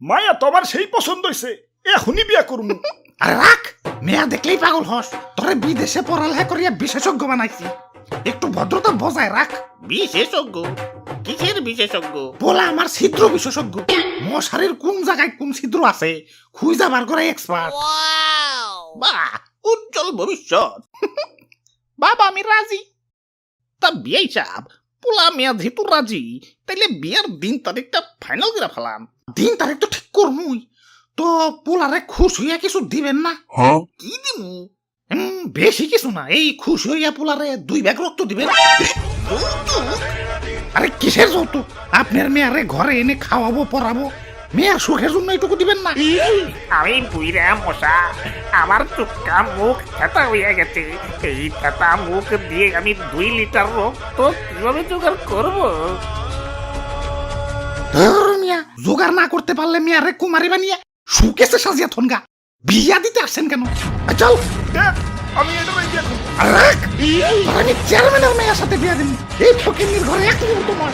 মায়া তো আমার সেই পছন্দ হইছে, এখনই বিয়া করবো। আরে রাখ, মেয়া দেখলেই পাগল হস। তোরে বিদেশে পড়ালেখা করিয়া বিশেষজ্ঞ বানাইছি, একটু ভদ্রতা বজায় রাখ। বিশেষজ্ঞ? কিসের বিশেষজ্ঞ? বলা আমার ছিদ্র বিশেষজ্ঞ। মশারির কোন জায়গায় কোন ছিদ্র আছে খুঁজা বার করে এক্সপার্ট। বাহ, উজ্জ্বল ভবিষ্যৎ। বাবা আমি রাজি। তা বিয়াই চাপ, পোলা মেয়া যেহেতু রাজি, তাইলে বিয়ার দিন তারিখটা ফাইনাল করে ফেলাম। দিন তারিখ তো ঠিক করমুই, তো পোলারে খুশ হইয়া কিছু দিবেন না? কি দিমু? বেশি কিছু না, এই খুশ হইয়া পোলারে 2 ব্যাগ রক্ত দিবেন। আরে কিসের যৌতুক? আপনার মেয়ারে ঘরে এনে খাওয়াবো পড়াবো, মেয়ার সুখের জন্য এইটুকু দিবেন না? আমি বুইরা মশা, আমার চুক্কা মুখ থেতা হইয়া গেছে। এই থেতা মুখ দিয়ে আমি 2 লিটার রক্ত কিভাবে জোগাড় করবো? ধর মিয়া, জোগাড় না করতে পারলে মেয়ারে কুমারী বানিয়ে সুকেসে সাজিয়া থনগা। বিয়া দিতে আসছেন কেন? চল দেখ, আমি এটা বিয়া করবো। রাখ, আমি চেয়ারম্যানের মেয়ের সাথে বিয়া দিন। এই ফকিন্নির ঘরে এক মুহূর্ত তোমার।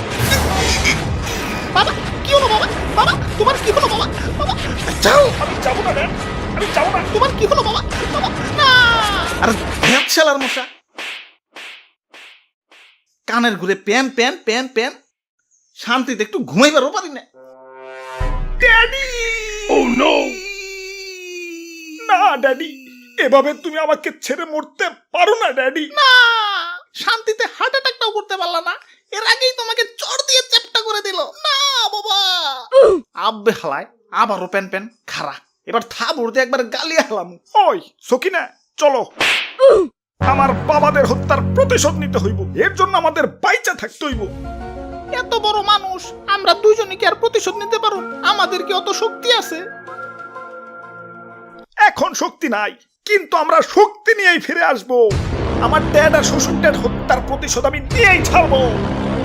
বাবা কি হলো? বাবা বাবা তোমার কি হলো? বাবা বাবা চল। আমি যাবো না, দেখ, আমি যাবো না। তোমার কি হলো? বাবা বাবা না। আর ভ্যাপশালার মশা, কানের ঘুরে প্যান প্যান প্যান প্যান, শান্তিতে একটু ঘুমাইবারও পারি না। ড্যাডি! Oh no! না ড্যাডি, এভাবে তুমি আমাকে ছেড়ে মরতে পারো না ড্যাডি। না, শান্তিতে হার্ট অ্যাটাকটাও করতে পারলা না, এর আগেই তোমাকে চড় দিয়ে চ্যাপটা করে দিল। না বাবা। আব্বে হালায় আবারও প্যান প্যান খারা, এবার থাবড়তে একবার গালি হালাম। ওই সকিনা, চলো। আমার বাবাদের হত্যার প্রতিশোধ নিতে হইব, এর জন্য আমাদের বাইচা থাকতে হইব। এত বড় মানুষ আমরা দুইজনে কি আর প্রতিশোধ নিতে পারো? আমাদের কি অত শক্তি আছে? এখন শক্তি নাই, কিন্তু আমরা শক্তি নিয়েই ফিরে আসব। আমার ড্যাড আর শ্বশুর ড্যাড হত্যার প্রতিশোধ আমি নিয়েই ছাড়বো।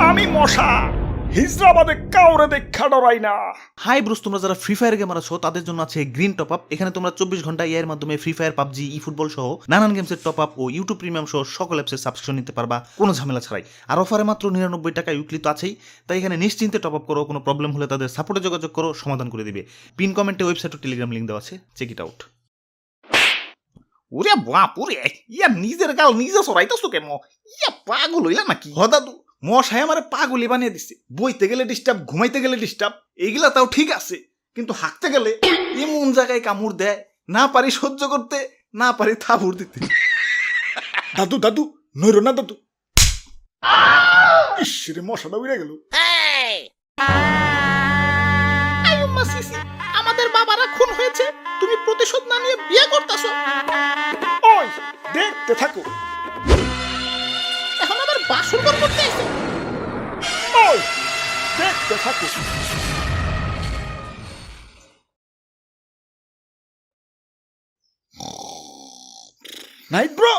আমি মশা, হিজরাবাদে কাউরে দেখা ডরাই না। হাই ব্রোস, তোমরা যারা ফ্রি ফায়ার গেমার আছো তাদের জন্য আছে গ্রিন টপ আপ। এখানে তোমরা 24 ঘন্টা এর মাধ্যমে ফ্রি ফায়ার, পাবজি, ই ফুটবল সহ নানান গেমসের টপ আপ ও ইউটিউব প্রিমিয়াম সহ সকল অ্যাপসের সাবস্ক্রিপশন নিতে পারবা কোনো ঝামেলা ছাড়াই। আর অফারে মাত্র 99 টাকা উইকলি তো আছেই, তাই এখানে নিশ্চিন্তে টপ আপ করো। কোনো প্রবলেম হলে তাদের সাপোর্টে যোগাযোগ করো, সমাধান করে দিবে। পিন কমেন্টে ওয়েবসাইট ও টেলিগ্রাম লিঙ্ক দেওয়া আছে, চেক ইট আউট। ওরে বাপুরে, ইয়া নিজের গাল নিজে সরাইতেছো কেন? ইয়া পাগল হইলা নাকি? হ দাদু, মশাই আমারে পাগলি বানিয়ে দিচ্ছে। বইতে গেলে ডিস্টার্ব, ঘুমাইতে গেলে ডিস্টার্ব, এইগুলা তাও ঠিক আছে, কিন্তু হাঁকতে গেলে এমন জায়গায় কামড় দেয়, না পারি সহ্য করতে, না পারি থাবুর দিতে। দাদু দাদু, নইরো না দাদু। ইসরে মশাটা উড়ে গেল। আইয়ুম্মা সিসি, আমাদের বাবারা খুন হয়েছে, তুমি প্রতিশোধ না নিয়ে বিয়ে করতেছো। ওই দেখতে থাকো। এখন আবার বাসর ঘর করতে এসো। ওই দেখতে থাকো। নাইট ব্রো,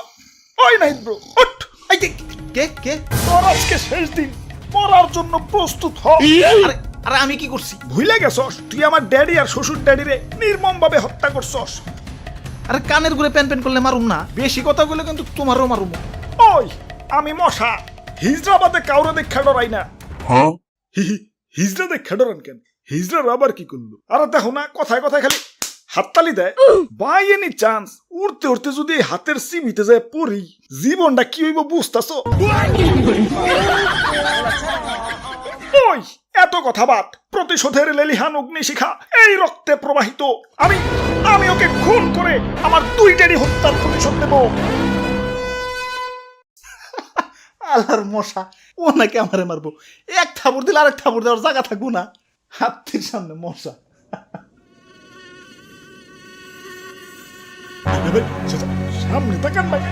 ওই নাইট ব্রো, উঠ। এই কে কে কে? তোর আজকে শেষ দিন, মরার জন্য প্রস্তুত হ। আরে আরে আমি কি করছি? ভুলে গেছস তুই আমার ড্যাডি আর শ্বশুর ড্যাডিরে নির্মম ভাবে হত্যা করছস। আরে কানের ঘুরে প্যান প্যান করলে মারুম না, বেশি কথা বলে কিন্তু তোমারও মারুম। ওই আমি মশা, হিজরাবাদে কাউরে দেখা ডরাই না। হিজরা দেখা ডরান কেন? হিজরার আবার কি করলো? আরে দেখো না, কথায় কথায় খালি হাততালি দেয়। বাই এনি চান্স উড়তে উড়তে যদি এই হাতের সিমিতে যায় পড়ি, জীবনটা কি হইব বুঝতাছো? ওই এত কথা বাদ, প্রতিশোধের লেলিহান অগ্নিশিখা এই রক্তে প্রবাহিত। আমি আমি ওকে খুন করে আমার 2 ড্যাডি হত্যার প্রতিশোধ নেব। আল্লাহর মশা, ও নাকি আমারে মারবো। এক থাবড় দিলে আরেক থাবড় দেওয়ার জায়গা থাকবো না। হাতির সামনে মশা। সামনে তাকান ভাই।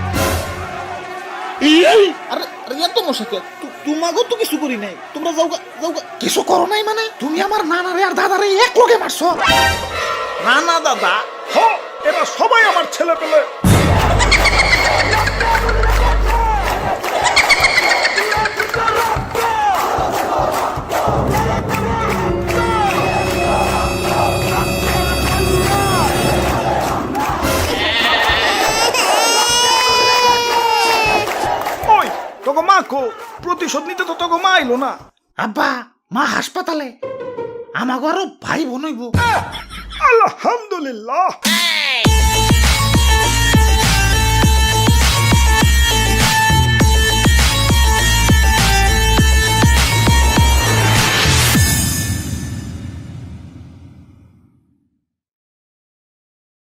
আরে আরে এত মশাকে তোমাকে তো কিছু করি নাই, তোমরা যাওগা যাওগা। কিছু করো নাই মানে? তুমি আমার নানারে আর দাদারে এক লগে মারছো। রানা দাদা, হ, এরা সবাই আমার ছেলে পেলে। ওই তোকে মা কো, প্রতিশোধ নিতে তো তোকে মা আইলো না। আব্বা, মা হাসপাতালে। আমাকে আরো ভাই বোন হইব। আলহামদুলিল্লাহ।